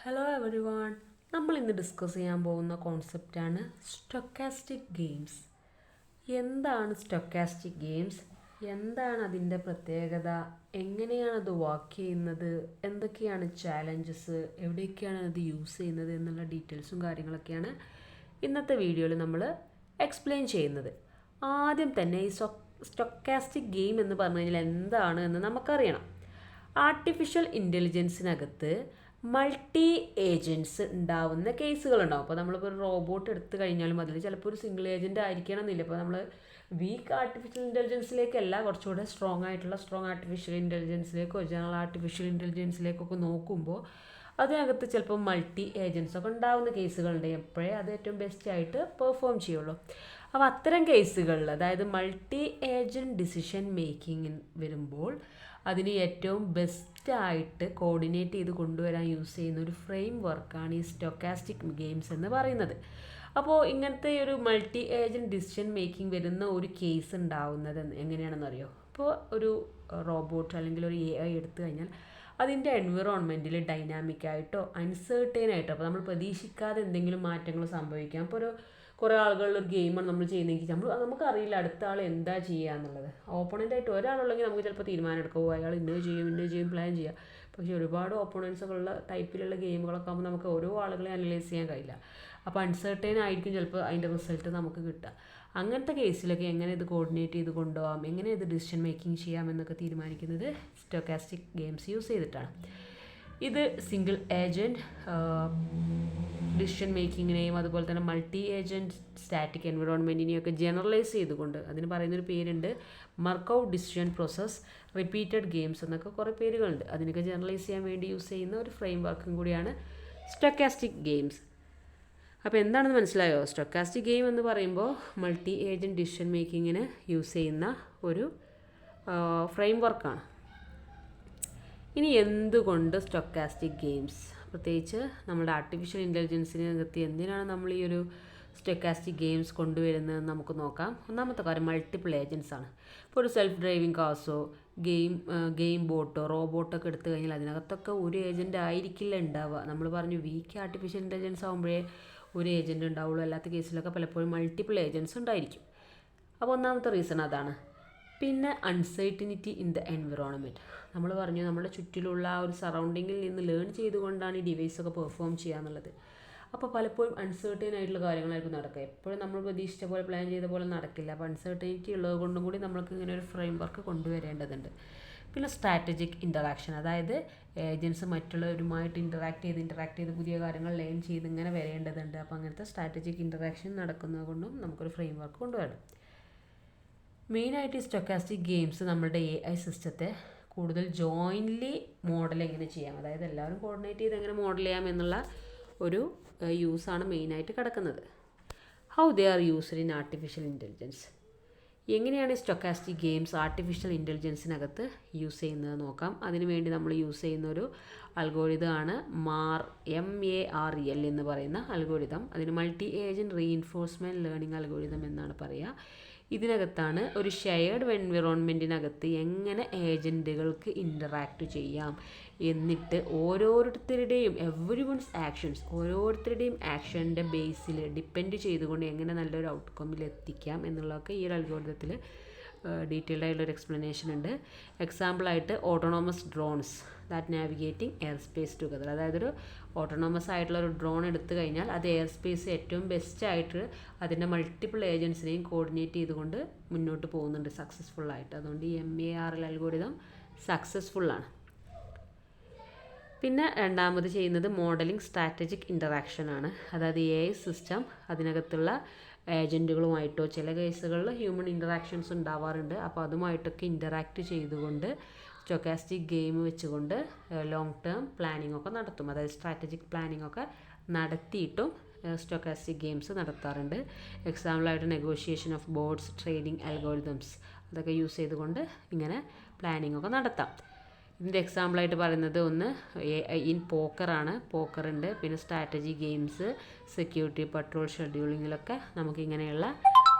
Hello every one. നമ്മൾ ഇന്ന് discuss ചെയ്യാൻ പോകുന്ന കോൺസെപ്റ്റാണ് സ്റ്റൊക്കാസ്റ്റിക് ഗെയിംസ്. എന്താണ് സ്റ്റൊക്കാസ്റ്റിക് ഗെയിംസ്, എന്താണ് അതിൻ്റെ പ്രത്യേകത, എങ്ങനെയാണ് അത് വർക്ക് ചെയ്യുന്നത്, എന്തൊക്കെയാണ് ചാലഞ്ചസ്, എവിടെയൊക്കെയാണ് അത് യൂസ് ചെയ്യുന്നത് എന്നുള്ള ഡീറ്റെയിൽസും കാര്യങ്ങളൊക്കെയാണ് ഇന്നത്തെ വീഡിയോയിൽ നമ്മൾ എക്സ്പ്ലെയിൻ ചെയ്യുന്നത്. ആദ്യം തന്നെ ഈ സ്റ്റൊക്കാസ്റ്റിക് ഗെയിം എന്ന് പറഞ്ഞു കഴിഞ്ഞാൽ എന്താണ് എന്ന് നമുക്കറിയണം. ആർട്ടിഫിഷ്യൽ ഇൻ്റലിജൻസിനകത്ത് മൾട്ടി ഏജൻസ് ഉണ്ടാവുന്ന കേസുകളുണ്ടാവും. അപ്പോൾ നമ്മളിപ്പോൾ ഒരു റോബോട്ട് എടുത്തു കഴിഞ്ഞാലും അതിൽ ചിലപ്പോൾ ഒരു സിംഗിൾ ഏജൻറ്റ് ആയിരിക്കണം എന്നില്ല. ഇപ്പോൾ നമ്മൾ വീക്ക് ആർട്ടിഫിഷ്യൽ ഇൻ്റലിജൻസിലേക്കല്ല, കുറച്ചുകൂടെ സ്ട്രോങ് ആർട്ടിഫിഷ്യൽ ഇൻ്റലിജൻസിലേക്കോ ജനറൽ ആർട്ടിഫിഷ്യൽ ഇൻ്റലിജൻസിലേക്കൊക്കെ നോക്കുമ്പോൾ അതിനകത്ത് ചിലപ്പോൾ മൾട്ടി ഏജൻസ് ഒക്കെ ഉണ്ടാവുന്ന കേസുകളുണ്ട്. എപ്പോഴേ അത് ഏറ്റവും ബെസ്റ്റ് ആയിട്ട് പെർഫോം ചെയ്യുള്ളൂ. അപ്പോൾ അത്തരം കേസുകളിൽ, അതായത് മൾട്ടി ഏജൻറ്റ് ഡിസിഷൻ മേക്കിംഗ് വരുമ്പോൾ അതിന് ഏറ്റവും ബെസ്റ്റായിട്ട് കോർഡിനേറ്റ് ചെയ്ത് കൊണ്ടുവരാൻ യൂസ് ചെയ്യുന്ന ഒരു ഫ്രെയിം വർക്കാണ് ഈ സ്റ്റൊക്കാസ്റ്റിക് ഗെയിംസ് എന്ന് പറയുന്നത്. അപ്പോൾ ഇങ്ങനത്തെ ഒരു മൾട്ടി ഏജൻറ്റ് ഡിസിഷൻ മേക്കിംഗ് വരുന്ന ഒരു കേസ് ഉണ്ടാവുന്നത് എങ്ങനെയാണെന്ന് അറിയോ? ഇപ്പോൾ ഒരു റോബോട്ട് അല്ലെങ്കിൽ ഒരു AI എടുത്തു കഴിഞ്ഞാൽ അതിൻ്റെ എൻവിറോൺമെൻറ്റിൽ ഡൈനാമിക്കായിട്ടോ അൺസേർട്ടൈനായിട്ടോ, അപ്പോൾ നമ്മൾ പ്രതീക്ഷിക്കാതെ എന്തെങ്കിലും മാറ്റങ്ങൾ സംഭവിക്കാം. ഇപ്പോൾ കുറേ ആളുകളുടെ ഒരു ഗെയിമാണ് നമ്മൾ ചെയ്യുന്നതെങ്കിൽ നമുക്കറിയില്ല അടുത്ത ആൾ എന്താ ചെയ്യുക എന്നുള്ളത്. ഓപ്പണൻ്റായിട്ട് ഒരാളുള്ളെങ്കിൽ നമുക്ക് ചിലപ്പോൾ തീരുമാനം എടുക്കും, അയാൾ ഇന്നത് ചെയ്യും പ്ലാൻ ചെയ്യുക. പക്ഷേ ഒരുപാട് ഓപ്പണൻസൊക്കെ ഉള്ള ടൈപ്പിലുള്ള ഗെയിമുകളൊക്കെ ആകുമ്പോൾ നമുക്ക് ഓരോ ആളുകളെ അനലൈസ് ചെയ്യാൻ കഴിയില്ല. അപ്പോൾ അൺസർട്ടൈൻ ആയിരിക്കും ചിലപ്പോൾ അതിൻ്റെ റിസൾട്ട് നമുക്ക് കിട്ടുക. അങ്ങനത്തെ കേസിലൊക്കെ എങ്ങനെ ഇത് കോർഡിനേറ്റ് ചെയ്ത് കൊണ്ടുപോകാം, എങ്ങനെ ഇത് ഡിസിഷൻ മേക്കിംഗ് ചെയ്യാം എന്നൊക്കെ തീരുമാനിക്കുന്നത് സ്റ്റൊക്കാസ്റ്റിക് ഗെയിംസ് യൂസ് ചെയ്തിട്ടാണ്. ഇത് സിംഗിൾ ഏജൻറ്റ് ഡിസിഷൻ മേക്കിങ്ങിനെയും അതുപോലെ തന്നെ മൾട്ടി ഏജൻറ്റ് സ്റ്റാറ്റിക് എൻവിറോൺമെൻറ്റിനെയൊക്കെ ജനറലൈസ് ചെയ്തുകൊണ്ട്, അതിന് പറയുന്നൊരു പേരുണ്ട് മർക്കോവ് ഡിസിഷൻ പ്രോസസ്, റിപ്പീറ്റഡ് ഗെയിംസ് എന്നൊക്കെ കുറേ പേരുകളുണ്ട്. അതിനൊക്കെ ജനറലൈസ് ചെയ്യാൻ വേണ്ടി യൂസ് ചെയ്യുന്ന ഒരു ഫ്രെയിം വർക്കും കൂടിയാണ് സ്റ്റൊക്കാസ്റ്റിക് ഗെയിംസ്. അപ്പോൾ എന്താണെന്ന് മനസ്സിലായോ? സ്റ്റൊക്കാസ്റ്റിക് ഗെയിം എന്ന് പറയുമ്പോൾ മൾട്ടി ഏജൻറ്റ് ഡിസിഷൻ മേക്കിങ്ങിന് യൂസ് ചെയ്യുന്ന ഒരു ഫ്രെയിം വർക്കാണ്. ഇനി എന്തുകൊണ്ട് സ്റ്റൊക്കാസ്റ്റിക് ഗെയിംസ്, പ്രത്യേകിച്ച് നമ്മുടെ ആർട്ടിഫിഷ്യൽ ഇൻ്റലിജൻസിനകത്ത് എന്തിനാണ് നമ്മൾ ഈ ഒരു സ്റ്റൊക്കാസ്റ്റിക് ഗെയിംസ് കൊണ്ടുവരുന്നതെന്ന് നമുക്ക് നോക്കാം. ഒന്നാമത്തെ കാര്യം മൾട്ടിപ്പിൾ ഏജൻസ് ആണ്. ഇപ്പോൾ ഒരു സെൽഫ് ഡ്രൈവിംഗ് കാർസോ ഗെയിം ബോട്ടോ റോബോട്ടൊക്കെ എടുത്തു കഴിഞ്ഞാൽ അതിനകത്തൊക്കെ ഒരു ഏജൻറ്റ് ആയിരിക്കില്ല ഉണ്ടാവുക. നമ്മൾ പറഞ്ഞു വീക്ക് ആർട്ടിഫിഷ്യൽ ഇൻ്റലിജൻസ് ആകുമ്പോഴേ ഒരു ഏജൻറ്റ് ഉണ്ടാവുള്ളൂ. അല്ലാത്ത കേസിലൊക്കെ പലപ്പോഴും മൾട്ടിപ്പിൾ ഏജൻറ്റ്സ് ഉണ്ടായിരിക്കും. അപ്പോൾ ഒന്നാമത്തെ റീസൺ അതാണ്. പിന്നെ അൺസർട്ടിനിറ്റി ഇൻ ദ എൻവിറോൺമെൻറ്റ്. നമ്മൾ പറഞ്ഞു നമ്മുടെ ചുറ്റിലുള്ള ആ ഒരു സറൗണ്ടിങ്ങിൽ നിന്ന് ലേൺ ചെയ്തുകൊണ്ടാണ് ഈ ഡിവൈസൊക്കെ പെർഫോം ചെയ്യുക എന്നുള്ളത്. അപ്പോൾ പലപ്പോഴും അൺസർട്ടൈൻ ആയിട്ടുള്ള കാര്യങ്ങളായിരിക്കും നടക്കുക. എപ്പോഴും നമ്മൾ പ്രതീക്ഷിച്ച പോലെ പ്ലാൻ ചെയ്ത പോലെ നടക്കില്ല. അപ്പോൾ അൺസർട്ടനിറ്റി ഉള്ളത് കൊണ്ടും കൂടി നമ്മൾക്ക് ഇങ്ങനെ ഒരു ഫ്രെയിം വർക്ക് കൊണ്ടുവരേണ്ടതുണ്ട്. പിന്നെ സ്ട്രാറ്റജിക് ഇൻ്ററാക്ഷൻ, അതായത് ഏജൻസ് മറ്റുള്ളവരുമായിട്ട് ഇൻ്ററാക്ട് ചെയ്ത് പുതിയ കാര്യങ്ങൾ ലേൺ ചെയ്ത് ഇങ്ങനെ വരേണ്ടതുണ്ട്. അപ്പോൾ അങ്ങനത്തെ സ്ട്രാറ്റജിക് ഇൻ്ററാക്ഷൻ നടക്കുന്നത് കൊണ്ടും നമുക്കൊരു ഫ്രെയിം വർക്ക് കൊണ്ടുവരണം. മെയിനായിട്ട് ഈ സ്റ്റൊക്കാസ്റ്റിക് ഗെയിംസ് നമ്മുടെ AI സിസ്റ്റത്തെ കൂടുതൽ ജോയിൻ്റ്ലി മോഡൽ എങ്ങനെ ചെയ്യാം, അതായത് എല്ലാവരും കോർഡിനേറ്റ് ചെയ്ത് എങ്ങനെ മോഡൽ ചെയ്യാം എന്നുള്ള ഒരു യൂസാണ് മെയിനായിട്ട് കിടക്കുന്നത്. How they are used in artificial intelligence. എങ്ങനെയാണ് ഈ സ്റ്റൊക്കാസ്റ്റിക് ഗെയിംസ് ആർട്ടിഫിഷ്യൽ ഇൻ്റലിജൻസിനകത്ത് യൂസ് ചെയ്യുന്നത് നോക്കാം. അതിനുവേണ്ടി നമ്മൾ യൂസ് ചെയ്യുന്ന ഒരു അൽഗോരിതമാണ് MARL എന്ന് പറയുന്ന അൽഗോരിതം. അതിന് multi agent reinforcement learning algorithm എന്നാണ് പറയുക. ഇതിനകത്താണ് ഒരു ഷെയർഡ് എൻവിറോൺമെൻറ്റിനകത്ത് എങ്ങനെ ഏജൻറ്റുകൾക്ക് ഇൻ്ററാക്റ്റ് ചെയ്യാം, എന്നിട്ട് ഓരോരുത്തരുടെയും ഓരോരുത്തരുടെയും ആക്ഷൻ്റെ ബേസിൽ ഡിപ്പെൻഡ് ചെയ്തുകൊണ്ട് എങ്ങനെ നല്ലൊരു ഔട്ട്കമ്മിൽ എത്തിക്കാം എന്നുള്ളതൊക്കെ ഈ ഒരു അൽഗോരിതത്തിൽ ഡീറ്റെയിൽഡ് ആയിട്ടുള്ളൊരു എക്സ്പ്ലനേഷൻ ഉണ്ട്. എക്സാമ്പിളായിട്ട് autonomous drones that navigating air space together. അതായത് ഒരു ഓട്ടോണോമസ് ആയിട്ടുള്ള ഒരു ഡ്രോൺ എടുത്തു കഴിഞ്ഞാൽ അത് എയർ സ്പേസ് ഏറ്റവും ബെസ്റ്റായിട്ട് അതിൻ്റെ മൾട്ടിപ്പിൾ ഏജൻസിനെയും കോർഡിനേറ്റ് ചെയ്തുകൊണ്ട് മുന്നോട്ട് പോകുന്നുണ്ട് സക്സസ്ഫുള്ളായിട്ട്. അതുകൊണ്ട് ഈ MARL അൽഗോരിതം സക്സസ്ഫുള്ളാണ്. പിന്നെ രണ്ടാമത് ചെയ്യുന്നത് മോഡലിംഗ് സ്ട്രാറ്റജിക് ഇൻ്ററാക്ഷനാണ്. അതായത് AI സിസ്റ്റം അതിനകത്തുള്ള ഏജൻറ്റുകളുമായിട്ടോ ചില കേസുകളിൽ ഹ്യൂമൻ ഇൻ്ററാക്ഷൻസ് ഉണ്ടാവാറുണ്ട്. അപ്പോൾ അതുമായിട്ടൊക്കെ ഇൻ്ററാക്റ്റ് ചെയ്തുകൊണ്ട് സ്റ്റൊക്കാസ്റ്റിക് ഗെയിം വെച്ചുകൊണ്ട് ലോങ് ടേം പ്ലാനിംഗ് ഒക്കെ നടത്തും. അതായത് സ്ട്രാറ്റജിക് പ്ലാനിംഗ് ഒക്കെ നടത്തിയിട്ടും സ്റ്റൊക്കാസ്റ്റിക് ഗെയിംസ് നടത്താറുണ്ട്. എക്സാമ്പിളായിട്ട് negotiation of boards, trading algorithms, അതൊക്കെ യൂസ് ചെയ്തുകൊണ്ട് ഇങ്ങനെ പ്ലാനിംഗ് ഒക്കെ നടത്താം. ഇതിൻ്റെ എക്സാമ്പിളായിട്ട് പറയുന്നത് ഒന്ന് ഇൻ പോക്കറാണ്. പോക്കറുണ്ട്, പിന്നെ സ്ട്രാറ്റജി ഗെയിംസ്, സെക്യൂരിറ്റി പട്രോൾ ഷെഡ്യൂളിങ്ങിലൊക്കെ നമുക്കിങ്ങനെയുള്ള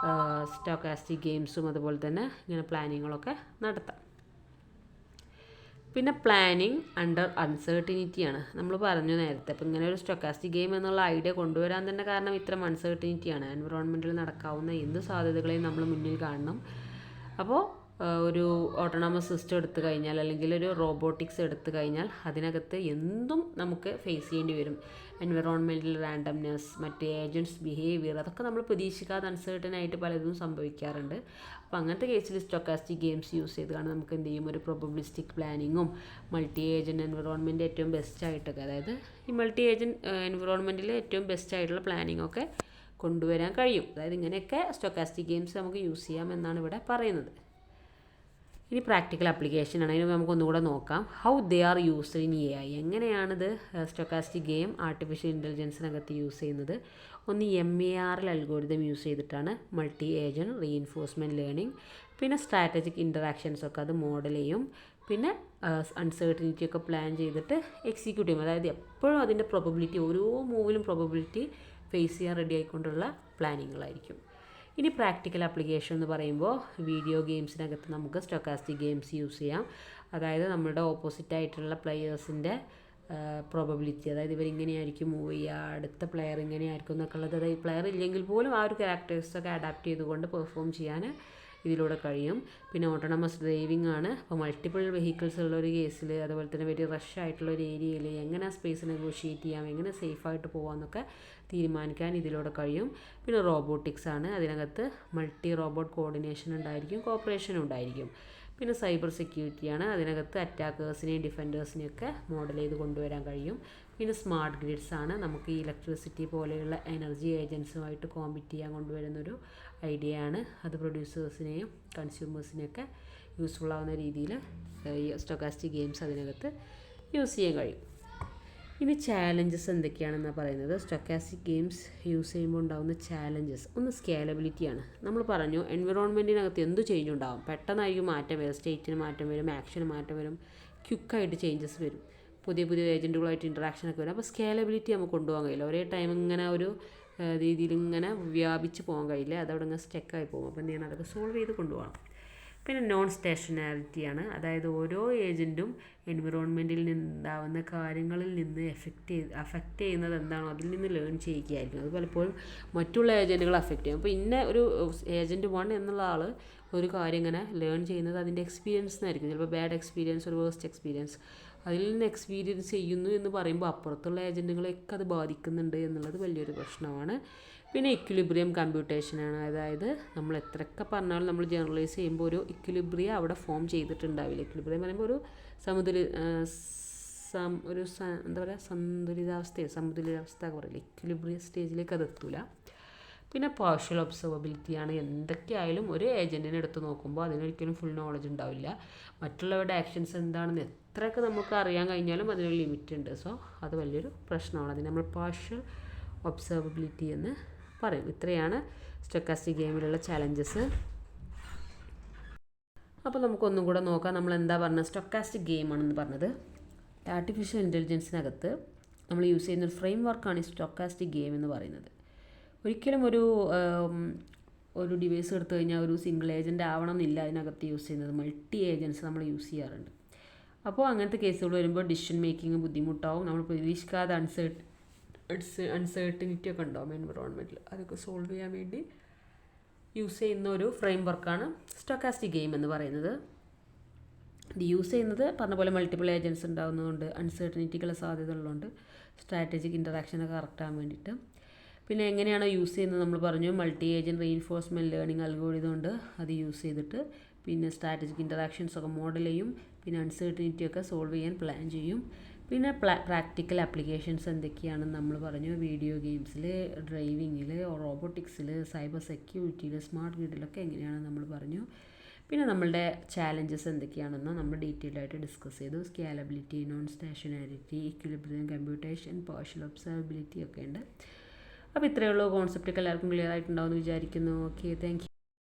സ്റ്റൊക്കാസ്റ്റിക് ഗെയിംസും അതുപോലെ തന്നെ ഇങ്ങനെ പ്ലാനിങ്ങുകളൊക്കെ നടത്താം. പിന്നെ പ്ലാനിങ് അണ്ടർ അൺസർട്ടിനിറ്റിയാണ്. നമ്മൾ പറഞ്ഞു നേരത്തെ. അപ്പോൾ ഇങ്ങനെ ഒരു സ്റ്റൊക്കാസ്റ്റിക് ഗെയിം എന്നുള്ള ഐഡിയ കൊണ്ടുവരാൻ തന്നെ കാരണം ഇത്തരം അൺസർട്ടിനിറ്റിയാണ്. എൻവിറോൺമെൻറ്റിൽ നടക്കാവുന്ന എന്ത് സാധ്യതകളെയും നമ്മൾ മുന്നിൽ കാണണം. അപ്പോൾ ഒരു ഓട്ടോണമസ് സിസ്റ്റം എടുത്തു കഴിഞ്ഞാൽ അല്ലെങ്കിൽ ഒരു റോബോട്ടിക്സ് എടുത്തു കഴിഞ്ഞാൽ അതിനകത്ത് എന്തും നമുക്ക് ഫേസ് ചെയ്യേണ്ടി വരും. എൻവിറോൺമെൻറ്റൽ റാൻഡംനെസ്, മറ്റ് ഏജൻറ്റ്സ് ബിഹേവിയർ, അതൊക്കെ നമ്മൾ പ്രതീക്ഷിക്കാതെ അൺസർട്ടൻ ആയിട്ട് പലതും സംഭവിക്കാറുണ്ട്. അപ്പോൾ അങ്ങനത്തെ കേസിൽ സ്റ്റൊക്കാസ്റ്റിക് ഗെയിംസ് യൂസ് ചെയ്താണ് നമുക്ക് എന്ത് ചെയ്യും, ഒരു പ്രൊബബിലിസ്റ്റിക് പ്ലാനിങ്ങും മൾട്ടി ഏജൻറ്റ് എൻവിറോൺമെൻറ്റ് ഏറ്റവും ബെസ്റ്റ് ആയിട്ടൊക്കെ, അതായത് ഈ മൾട്ടി ഏജൻറ്റ് എൻവിറോൺമെൻറ്റിൽ ഏറ്റവും ബെസ്റ്റ് ആയിട്ടുള്ള പ്ലാനിങ് ഒക്കെ കൊണ്ടുവരാൻ കഴിയും. അതായത് ഇങ്ങനെയൊക്കെ സ്റ്റൊക്കാസ്റ്റിക് ഗെയിംസ് നമുക്ക് യൂസ് ചെയ്യാം എന്നാണ് ഇവിടെ പറയുന്നത്. ഇനി പ്രാക്ടിക്കൽ ആപ്ലിക്കേഷനാണ്. അതിന് നമുക്കൊന്നുകൂടെ നോക്കാം. How they are used in AI. എങ്ങനെയാണിത് സ്റ്റൊക്കാസ്റ്റിക് ഗെയിം ആർട്ടിഫിഷ്യൽ ഇൻ്റലിജൻസിനകത്ത് യൂസ് ചെയ്യുന്നത്? ഒന്ന് MARL അൽഗോരിതം യൂസ് ചെയ്തിട്ടാണ്, മൾട്ടി ഏജൻറ്റ് റീഇൻഫോഴ്സ്മെൻറ്റ് ലേണിംഗ്. പിന്നെ സ്ട്രാറ്റജിക് ഇൻ്ററാക്ഷൻസ് ഒക്കെ അത് മോഡൽ ചെയ്യും. പിന്നെ അൺസർട്ടനിറ്റി ഒക്കെ പ്ലാൻ ചെയ്തിട്ട് എക്സിക്യൂട്ട് ചെയ്യും. അതായത് എപ്പോഴും അതിൻ്റെ പ്രോബബിലിറ്റി, ഓരോ മൂവിലും പ്രോബബിലിറ്റി ഫേസ് ചെയ്യാൻ റെഡി ആയിക്കൊണ്ടുള്ള പ്ലാനിങ്ങുകളായിരിക്കും. ഇനി പ്രാക്ടിക്കൽ ആപ്ലിക്കേഷൻ എന്ന് പറയുമ്പോൾ വീഡിയോ ഗെയിംസിനകത്ത് നമുക്ക് സ്റ്റൊക്കാസ്റ്റിക് ഗെയിംസ് യൂസ് ചെയ്യാം. അതായത് നമ്മുടെ ഓപ്പോസിറ്റ് ആയിട്ടുള്ള പ്ലെയേഴ്സിൻ്റെ പ്രോബബിലിറ്റി, അതായത് ഇവരിങ്ങനെയായിരിക്കും മൂവ് ചെയ്യുക, അടുത്ത പ്ലെയർ ഇങ്ങനെയായിരിക്കും എന്നൊക്കെ ഉള്ളത്, അതായത് പ്ലെയർ ഇല്ലെങ്കിൽ പോലും ആ ഒരു ക്യാരക്ടേഴ്സൊക്കെ അഡാപ്റ്റ് ചെയ്തുകൊണ്ട് പെർഫോം ചെയ്യാൻ ഇതിലൂടെ കഴിയും. പിന്നെ ഓട്ടോണമസ് ഡ്രൈവിംഗ് ആണ്. അപ്പോൾ മൾട്ടിപ്പിൾ വെഹിക്കിൾസ് ഉള്ള ഒരു കേസിൽ, അതുപോലെ തന്നെ വെരി റഷ് ആയിട്ടുള്ള ഒരു ഏരിയയിൽ എങ്ങനെ സ്പേസ് നെഗോഷിയേറ്റ് ചെയ്യാം, എങ്ങനെ സേഫായിട്ട് പോകാമെന്നൊക്കെ തീരുമാനിക്കാൻ ഇതിലൂടെ കഴിയും. പിന്നെ റോബോട്ടിക്സ് ആണ്. അതിനകത്ത് മൾട്ടി റോബോട്ട് കോർഡിനേഷൻ ഉണ്ടായിരിക്കും, കോപ്പറേഷനും ഉണ്ടായിരിക്കും. പിന്നെ സൈബർ സെക്യൂരിറ്റിയാണ്. അതിനകത്ത് അറ്റാക്കേഴ്സിനെയും ഡിഫൻഡേഴ്സിനെയൊക്കെ മോഡൽ ചെയ്ത് കൊണ്ടുവരാൻ കഴിയും. പിന്നെ സ്മാർട്ട് ഗ്രിഡ്സ് ആണ്. നമുക്ക് ഈ ഇലക്ട്രിസിറ്റി പോലെയുള്ള എനർജി ഏജൻസുമായിട്ട് കോമ്പീറ്റ് ചെയ്യാൻ കൊണ്ടുവരുന്നൊരു ഐഡിയ ആണ്. അത് പ്രൊഡ്യൂസേഴ്സിനെയും കൺസ്യൂമേഴ്സിനെയൊക്കെ യൂസ്ഫുൾ ആവുന്ന രീതിയിൽ ഈ സ്റ്റൊക്കാസ്റ്റിക് ഗെയിംസ് അതിനകത്ത് യൂസ് ചെയ്യാൻ കഴിയും. ഇനി ചാലഞ്ചസ് എന്തൊക്കെയാണെന്നാണ് പറയുന്നത്. സ്റ്റൊക്കാസ്റ്റിക് ഗെയിംസ് യൂസ് ചെയ്യുമ്പോൾ ഉണ്ടാകുന്ന ചാലഞ്ചസ് ഒന്ന് സ്കേലബിലിറ്റിയാണ്. നമ്മൾ പറഞ്ഞു എൻവിറോൺമെൻറ്റിനകത്ത് എന്ത് ചേഞ്ച് ഉണ്ടാകും, പെട്ടെന്നായിരിക്കും മാറ്റം വരും, സ്റ്റേറ്റിന് മാറ്റം വരും, ആക്ഷന് മാറ്റം വരും, ക്വിക്കായിട്ട് ചേഞ്ചസ് വരും, പുതിയ പുതിയ ഏജൻറ്റുകളായിട്ട് ഇൻട്രാക്ഷനൊക്കെ വരും. അപ്പോൾ സ്കേലബിലിറ്റി നമുക്ക് കൊണ്ടുപോകാൻ കഴിയില്ല. ഒരേ ടൈം ഇങ്ങനെ ഒരു രീതിയിൽ ഇങ്ങനെ വ്യാപിച്ച് പോകാൻ കഴിയില്ല. അതവിടെ ഇങ്ങനെ സ്റ്റക്കായി പോകും. അപ്പോൾ എന്ത് ചെയ്യണം, അതൊക്കെ സോൾവ് ചെയ്ത് കൊണ്ടുപോകണം. പിന്നെ നോൺ സ്റ്റേഷനാരിറ്റിയാണ്. അതായത് ഓരോ ഏജൻറ്റും എൻവിറോൺമെൻറ്റിൽ നിന്നുണ്ടാവുന്ന കാര്യങ്ങളിൽ നിന്ന് അഫക്റ്റ് ചെയ്യുന്നത് എന്താണോ അതിൽ നിന്ന് ലേൺ ചെയ്യിക്കുകയായിരിക്കും. അത് പലപ്പോഴും മറ്റുള്ള ഏജൻറ്റുകൾ അഫക്റ്റ് ചെയ്യും. അപ്പോൾ ഇന്ന ഒരു ഏജൻറ്റ് 1 എന്നുള്ള ആൾ ഒരു കാര്യം ഇങ്ങനെ ലേൺ ചെയ്യുന്നത് അതിൻ്റെ എക്സ്പീരിയൻസ് നിന്നായിരിക്കും. ചിലപ്പോൾ ബാഡ് എക്സ്പീരിയൻസ്, ഒരു വേസ്റ്റ് എക്സ്പീരിയൻസ്, അതിൽ നിന്ന് എക്സ്പീരിയൻസ് ചെയ്യുന്നു എന്ന് പറയുമ്പോൾ അപ്പുറത്തുള്ള ഏജൻറ്റുകളെയൊക്കെ അത് ബാധിക്കുന്നുണ്ട് എന്നുള്ളത് വലിയൊരു പ്രശ്നമാണ്. പിന്നെ ഇക്വിലിബ്രിയം കമ്പ്യൂട്ടേഷനാണ്. അതായത് നമ്മൾ എത്രയൊക്കെ പറഞ്ഞാലും നമ്മൾ ജനറലൈസ് ചെയ്യുമ്പോൾ ഒരു ഇക്വിലിബ്രിയം അവിടെ ഫോം ചെയ്തിട്ടുണ്ടാവില്ല. ഇക്വിലിബ്രിയം പറയുമ്പോൾ ഒരു എന്താ പറയുക, സന്തുലിതാവസ്ഥ പറയില്ല, ഇക്വിലിബ്രിയം സ്റ്റേജിലേക്ക് അത് എത്തൂല. പിന്നെ പാർഷ്യൽ ഒബ്സർവബിലിറ്റിയാണ്. എന്തൊക്കെയായാലും ഒരു ഏജൻറ്റിനെ എടുത്ത് നോക്കുമ്പോൾ അതിനൊരിക്കലും ഫുൾ നോളജ് ഉണ്ടാവില്ല. മറ്റുള്ളവരുടെ ആക്ഷൻസ് എന്താണെന്ന് എത്രയൊക്കെ നമുക്ക് അറിയാൻ കഴിഞ്ഞാലും അതിനൊരു ലിമിറ്റ് ഉണ്ട്. സോ അത് വലിയൊരു പ്രശ്നമാണ്. അതിന് നമ്മൾ പാർഷ്യൽ ഒബ്സർവബിലിറ്റി എന്ന് പറയും. ഇത്രയാണ് സ്റ്റൊക്കാസ്റ്റിക് ഗെയിമിലുള്ള ചാലഞ്ചസ്. അപ്പോൾ നമുക്കൊന്നും കൂടെ നോക്കാം. നമ്മൾ എന്താ പറഞ്ഞത്, സ്റ്റൊക്കാസ്റ്റിക് ഗെയിമാണെന്ന് പറഞ്ഞത്. ആർട്ടിഫിഷ്യൽ ഇൻ്റലിജൻസിനകത്ത് നമ്മൾ യൂസ് ചെയ്യുന്നൊരു ഫ്രെയിം വർക്കാണ് ഈ സ്റ്റൊക്കാസ്റ്റിക് ഗെയിം എന്ന് പറയുന്നത്. ഒരിക്കലും ഒരു ഡിവൈസ് എടുത്തു കഴിഞ്ഞാൽ ഒരു സിംഗിൾ ഏജൻറ്റ് ആവണം എന്നില്ല അതിനകത്ത് യൂസ് ചെയ്യുന്നത്. മൾട്ടി ഏജൻറ്റ്സ് നമ്മൾ യൂസ് ചെയ്യാറുണ്ട്. അപ്പോൾ അങ്ങനത്തെ കേസുകൾ വരുമ്പോൾ ഡിസിഷൻ മേക്കിംഗ് ബുദ്ധിമുട്ടാവും. നമ്മൾ പ്രതീക്ഷിക്കാതെ അൺസർട്ടനിറ്റി ഒക്കെ ഉണ്ടാവും എൻവിറോൺമെൻറ്റിൽ. അതൊക്കെ സോൾവ് ചെയ്യാൻ വേണ്ടി യൂസ് ചെയ്യുന്ന ഒരു ഫ്രെയിം വർക്കാണ് സ്റ്റൊക്കാസ്റ്റിക് ഗെയിം എന്ന് പറയുന്നത്. ഇത് യൂസ് ചെയ്യുന്നത് പറഞ്ഞ പോലെ മൾട്ടിപ്പിൾ ഏജൻറ്റ്സ് ഉണ്ടാകുന്നതുകൊണ്ട്, അൺസർട്ടനിറ്റിക്കുള്ള സാധ്യത ഉള്ളതുകൊണ്ട്, സ്ട്രാറ്റജിക് ഇൻ്ററാക്ഷനൊക്കെ കറക്റ്റ് ആകാൻ വേണ്ടിയിട്ട്. പിന്നെ എങ്ങനെയാണ് യൂസ് ചെയ്യുന്നത് നമ്മൾ പറഞ്ഞു, multi agent reinforcement learning algorithm ഉണ്ട്. അത് യൂസ് ചെയ്തിട്ട് പിന്നെ സ്ട്രാറ്റജിക് ഇൻ്ററാക്ഷൻസ് ഒക്കെ മോഡൽ ചെയ്യും. പിന്നെ അൺസർട്ടനിറ്റി ഒക്കെ സോൾവ് ചെയ്യാൻ പ്ലാൻ ചെയ്യും. പിന്നെ പ്രാക്ടിക്കൽ ആപ്ലിക്കേഷൻസ് എന്തൊക്കെയാണെന്ന് നമ്മൾ പറഞ്ഞു. വീഡിയോ ഗെയിംസിൽ, ഡ്രൈവിങ്ങിൽ, റോബോട്ടിക്സിൽ, സൈബർ സെക്യൂരിറ്റിയിൽ, സ്മാർട്ട് ഗ്രിഡിലൊക്കെ എങ്ങനെയാണെന്ന് നമ്മൾ പറഞ്ഞു. പിന്നെ നമ്മളുടെ ചാലഞ്ചസ് എന്തൊക്കെയാണെന്ന് നമ്മൾ ഡീറ്റെയിൽഡ് ആയിട്ട് ഡിസ്കസ് ചെയ്തു. Scalability, non stationarity, equilibrium computation, partial observability ഒക്കെ ഉണ്ട്. അപ്പോൾ ഇത്രയുള്ള കോൺസെപ്റ്റൊക്കെ എല്ലാവർക്കും ക്ലിയർ ആയിട്ടുണ്ടാവുമെന്ന് വിചാരിക്കുന്നു. Okay, thank U.